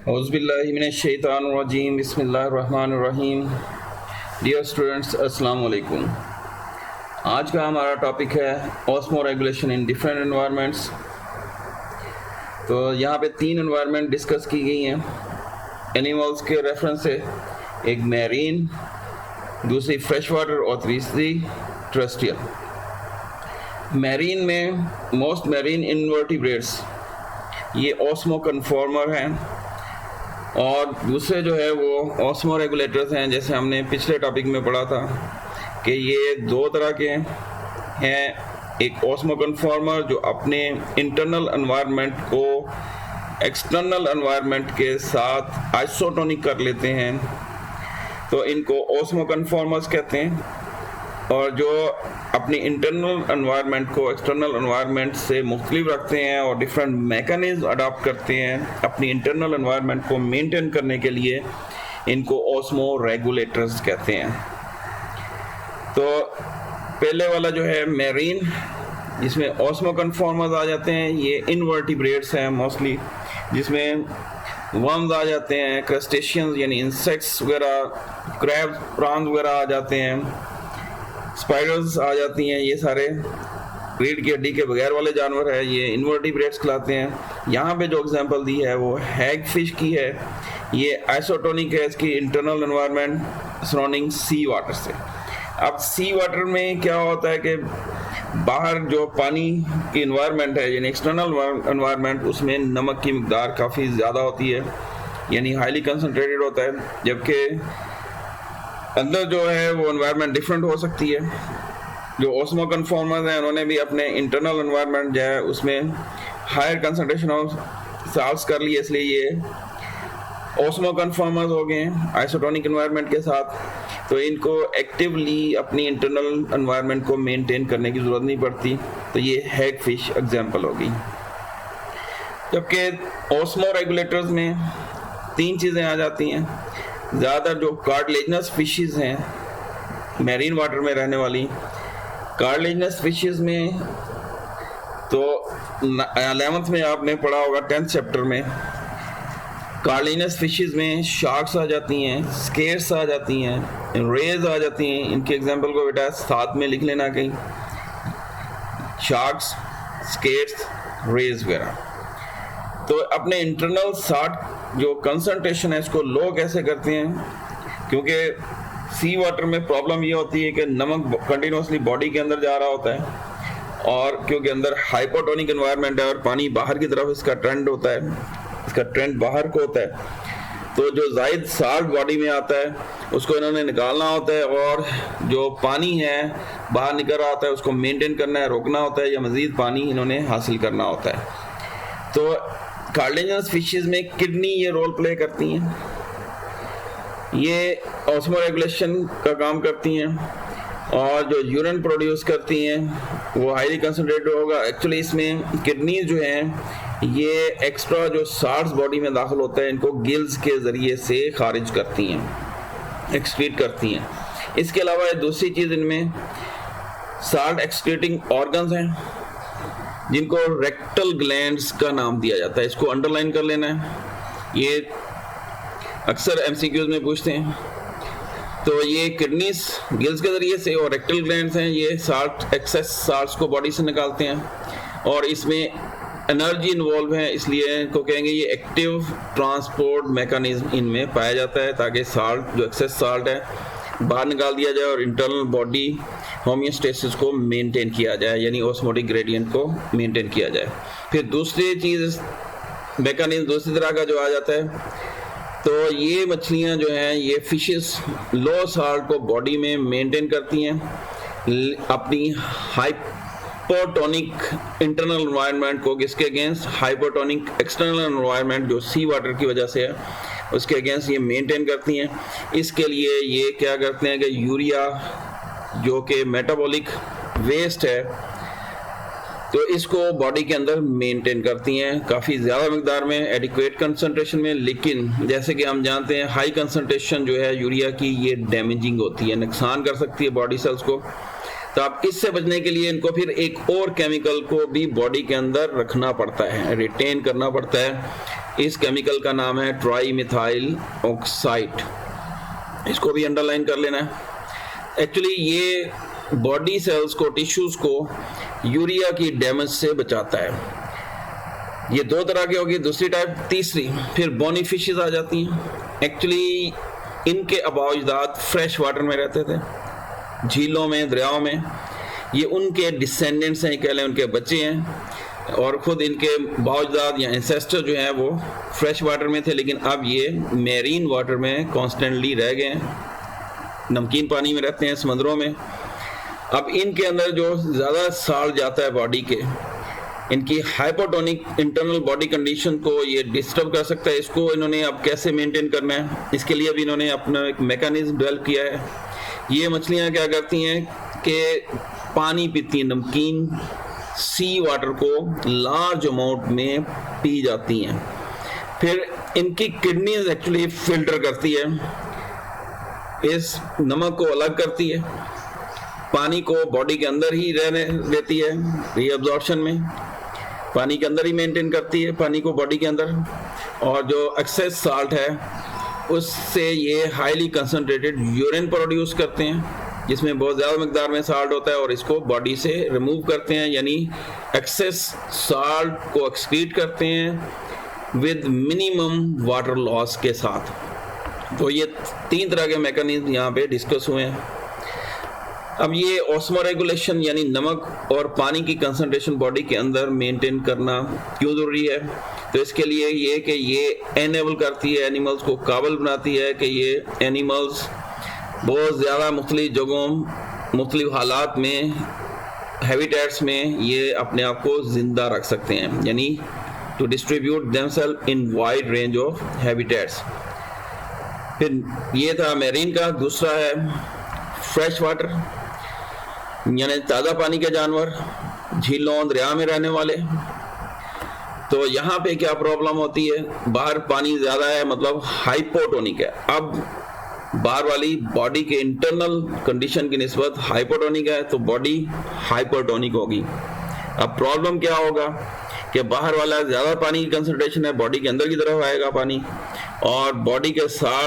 औज़ुबिल्लाहिमिनश्शैतानिर्रजीम बिस्मिल्लाहिर्रहमानिर्रहीम। Dear students, अस्सलाम वालेकुम। आज का हमारा टॉपिक है osmo regulation in different environments. तो यहाँ पे 3 एनवायरनमेंट डिस्कस की गई हैं एनिमल्स के रेफरेंस से। एक मैरीन, दूसरी फ्रेश वाटर और तीसरी टेरेस्ट्रियल। मैरीन में मोस्ट मैरीन इनवर्टिब्रेट्स ये ऑस्मो कन्फॉर्मर हैं और दूसरे जो है वो ऑस्मो रेगुलेटर्स हैं। जैसे हमने पिछले टॉपिक में पढ़ा था कि ये 2 तरह के हैं। एक ऑस्मो कन्फॉर्मर जो अपने इंटरनल एनवायरनमेंट को एक्सटर्नल एनवायरनमेंट के साथ आइसोटोनिक कर लेते हैं, तो इनको ऑस्मो कन्फॉर्मर्स कहते हैं। और जो अपनी इंटरनल एनवायरनमेंट को एक्सटर्नल एनवायरनमेंट से मुख्तलिफ रखते हैं और डिफरेंट मैकेनिज्म अडॉप्ट करते हैं अपनी इंटरनल एनवायरनमेंट को मेंटेन करने के लिए, इनको ऑस्मो रेगुलेटर्स कहते हैं। तो पहले वाला जो है मैरीन, जिसमें ऑस्मो कन्फॉर्मर्स आ जाते हैं, ये इनवर्टिब्रेट्स हैं मोस्टली, जिसमें वर्म्स आ जाते हैं, क्रस्टेशियंस यानी इंसेक्ट्स वगैरह, क्रैब्स, प्रॉन्स वगैरह आ जाते हैं, स्पाइडर्स आ जाती हैं। ये सारे रीढ़ की हड्डी के बगैर वाले जानवर है, ये इनवर्टिब्रेट्स कहलाते हैं। यहाँ पे जो एग्जांपल दी है वो हैग फिश की है। ये आइसोटोनिक है इसकी इंटरनल एनवायरनमेंट सराउंडिंग सी वाटर से। अब सी वाटर में क्या होता है कि बाहर जो पानी की एनवायरनमेंट है यानी एक्सटर्नल एनवायरनमेंट, उसमें नमक की मिकदार काफ़ी ज़्यादा होती है, यानी हाईली कंसनट्रेटेड होता है। जबकि अंदर जो है वो एनवायरनमेंट डिफरेंट हो सकती है। जो ऑस्मो कन्फॉर्मर्स हैं उन्होंने भी अपने इंटरनल एनवायरनमेंट जो है उसमें हायर कंसंट्रेशन ऑफ साल्ट्स कर लिए, इसलिए ये ऑस्मो कन्फॉर्मर्स हो गए हैं आइसोटोनिक एनवायरनमेंट के साथ। तो इनको एक्टिवली अपनी इंटरनल एनवायरनमेंट को मेंटेन करने की ज़रूरत नहीं पड़ती। तो ये हैग फिश एग्जाम्पल होगी। जबकि ऑस्मो रेगुलेटर्स में 3 चीज़ें आ जाती हैं। ज़्यादातर जो कार्टिलेजिनस फिशेस हैं मैरीन वाटर में रहने वाली, कार्टिलेजिनस फिशेस में तो 11th में आपने पढ़ा होगा 10th चैप्टर में, कार्टिलेजिनस फिशेस में शार्क्स आ जाती हैं, स्केट्स आ जाती हैं, रेज आ जाती हैं। इनके एग्जांपल को बेटा साथ में लिख लेना कहीं, शार्क्स, स्केट्स, रेज वगैरह। तो अपने इंटरनल साल्ट जो कंसंट्रेशन है इसको लो कैसे करते हैं, क्योंकि सी वाटर में प्रॉब्लम ये होती है कि नमक कंटिन्यूसली बॉडी के अंदर जा रहा होता है, और क्योंकि अंदर हाइपोटोनिक एनवायरनमेंट है और पानी बाहर की तरफ इसका ट्रेंड होता है, इसका ट्रेंड बाहर को होता है। तो जो जायद साल्ट बॉडी में आता है उसको इन्होंने निकालना होता है, और जो पानी है बाहर निकल रहा होता है उसको मेंटेन करना है, रोकना होता है, या मज़ीद पानी इन्होंने हासिल करना होता है। तो कार्टिलेजिनस फिशेस में किडनी ये रोल प्ले करती हैं, ये ऑस्मो रेगुलेशन का काम करती हैं, और जो यूरिन प्रोड्यूस करती हैं वो हाईली कंसंट्रेटेड होगा। एक्चुअली इसमें किडनी जो हैं ये एक्स्ट्रा जो साल्ट्स बॉडी में दाखिल होता है इनको गिल्स के ज़रिए से खारिज करती हैं, एक्सक्रीट करती हैं। इसके अलावा दूसरी चीज़, इनमें साल्ट एक्सक्रीटिंग ऑर्गन्स हैं जिनको रेक्टल ग्लैंड्स का नाम दिया जाता है। इसको अंडरलाइन कर लेना है, ये अक्सर एमसीक्यूज में पूछते हैं। तो ये किडनीज गिल्स के ज़रिए से और रेक्टल ग्लैंड्स हैं, ये साल्ट एक्सेस साल्ट्स को बॉडी से निकालते हैं, और इसमें एनर्जी इन्वॉल्व है, इसलिए इनको कहेंगे ये एक्टिव ट्रांसपोर्ट मैकेनिज्म इनमें पाया जाता है, ताकि साल्ट जो एक्सेस साल्ट है बाहर निकाल दिया जाए और इंटरनल बॉडी होमियोस्टेसिस को मेंटेन किया जाए, यानी ऑस्मोटिक ग्रेडियंट को मेंटेन किया जाए। फिर दूसरी चीज़ मैकेनिज्म दूसरी तरह का जो आ जाता है, तो ये मछलियाँ जो हैं ये फिशेस लो साल्ट को बॉडी में मेंटेन करती हैं अपनी हाइपोटोनिक इंटरनल एनवायरनमेंट को, किसके अगेंस्ट, हाइपोटोनिक एक्सटर्नल एनवायरनमेंट जो सी वाटर की वजह से है उसके अगेंस्ट ये मेंटेन करती हैं। इसके लिए ये क्या करते हैं कि यूरिया जो कि मेटाबॉलिक वेस्ट है, तो इसको बॉडी के अंदर मेंटेन करती हैं काफ़ी ज़्यादा मकदार में, एडिक्वेट कंसंट्रेशन में। लेकिन जैसे कि हम जानते हैं हाई कंसंट्रेशन जो है यूरिया की ये डैमेजिंग होती है, नुकसान कर सकती है बॉडी सेल्स को। तो आप इससे बचने के लिए इनको फिर एक और केमिकल को भी बॉडी के अंदर रखना पड़ता है, रिटेन करना पड़ता है, इस केमिकल का नाम है ट्राई मिथाइल ऑक्साइड। इसको भी अंडरलाइन कर लेना है। एक्चुअली ये बॉडी सेल्स को, टिश्यूज को यूरिया की डैमेज से बचाता है। ये दो तरह की होगी, दूसरी टाइप। तीसरी फिर बोनी फिशेस आ जाती हैं। एक्चुअली इनके अबावजात फ्रेश वाटर में रहते थे, झीलों में, दरियाओं में। ये उनके डिसेंडेंट्स हैं, कह लें उनके बच्चे हैं, और खुद इनके बावजात या एंसेस्टर जो हैं वो फ्रेश वाटर में थे, लेकिन अब ये मैरीन वाटर में कॉन्स्टेंटली रह गए हैं, नमकीन पानी में रहते हैं, समुद्रों में। अब इनके अंदर जो ज़्यादा साल्ट जाता है बॉडी के, इनकी हाइपोटोनिक इंटरनल बॉडी कंडीशन को ये डिस्टर्ब कर सकता है। इसको इन्होंने अब कैसे मेंटेन करना है, इसके लिए भी इन्होंने अपना एक मैकेनिज्म डेवलप किया है। ये मछलियाँ क्या करती हैं कि पानी पीती हैं, नमकीन सी वाटर को लार्ज अमाउंट में पी जाती हैं। फिर इनकी किडनीज एक्चुअली फिल्टर करती है, इस नमक को अलग करती है, पानी को बॉडी के अंदर ही रहने देती है, रीअब्जॉर्प्शन में पानी के अंदर ही मेंटेन करती है पानी को बॉडी के अंदर। और जो एक्सेस साल्ट है उससे ये हाईली कंसंट्रेटेड यूरिन प्रोड्यूस करते हैं, जिसमें बहुत ज़्यादा मकदार में साल्ट होता है, और इसको बॉडी से रिमूव करते हैं, यानी एक्सेस साल्ट को एक्सक्रीट करते हैं विद मिनिमम वाटर लॉस के साथ। तो ये तीन तरह के मैकेनिज्म यहाँ पे डिस्कस हुए हैं। अब ये ऑस्मोरेगुलेशन यानी नमक और पानी की कंसंट्रेशन बॉडी के अंदर मेंटेन करना क्यों ज़रूरी है? तो इसके लिए ये कि ये एनेबल करती है, एनिमल्स को काबिल बनाती है कि ये एनिमल्स बहुत ज़्यादा मुख्तलिफ जगहों, मुख्तलिफ हालात में, हैबिटेट्स में ये अपने आप को ज़िंदा रख सकते हैं, यानी to distribute themselves in wide range of habitats. फिर ये था मैरीन का। दूसरा है फ्रेश वाटर, यानी ताज़ा पानी के जानवर, झीलों, दरिया में रहने वाले। तो यहाँ पे क्या प्रॉब्लम होती है, बाहर पानी ज़्यादा है, मतलब हाइपोटोनिक है। अब बाहर वाली बॉडी के इंटरनल कंडीशन की निस्बत हाइपोटोनिक है, तो बॉडी हाइपरटोनिक होगी। अब प्रॉब्लम क्या होगा कि बाहर वाला ज़्यादा पानी की कंसंट्रेशन है, बॉडी के अंदर की तरफ आएगा पानी, और बॉडी के साथ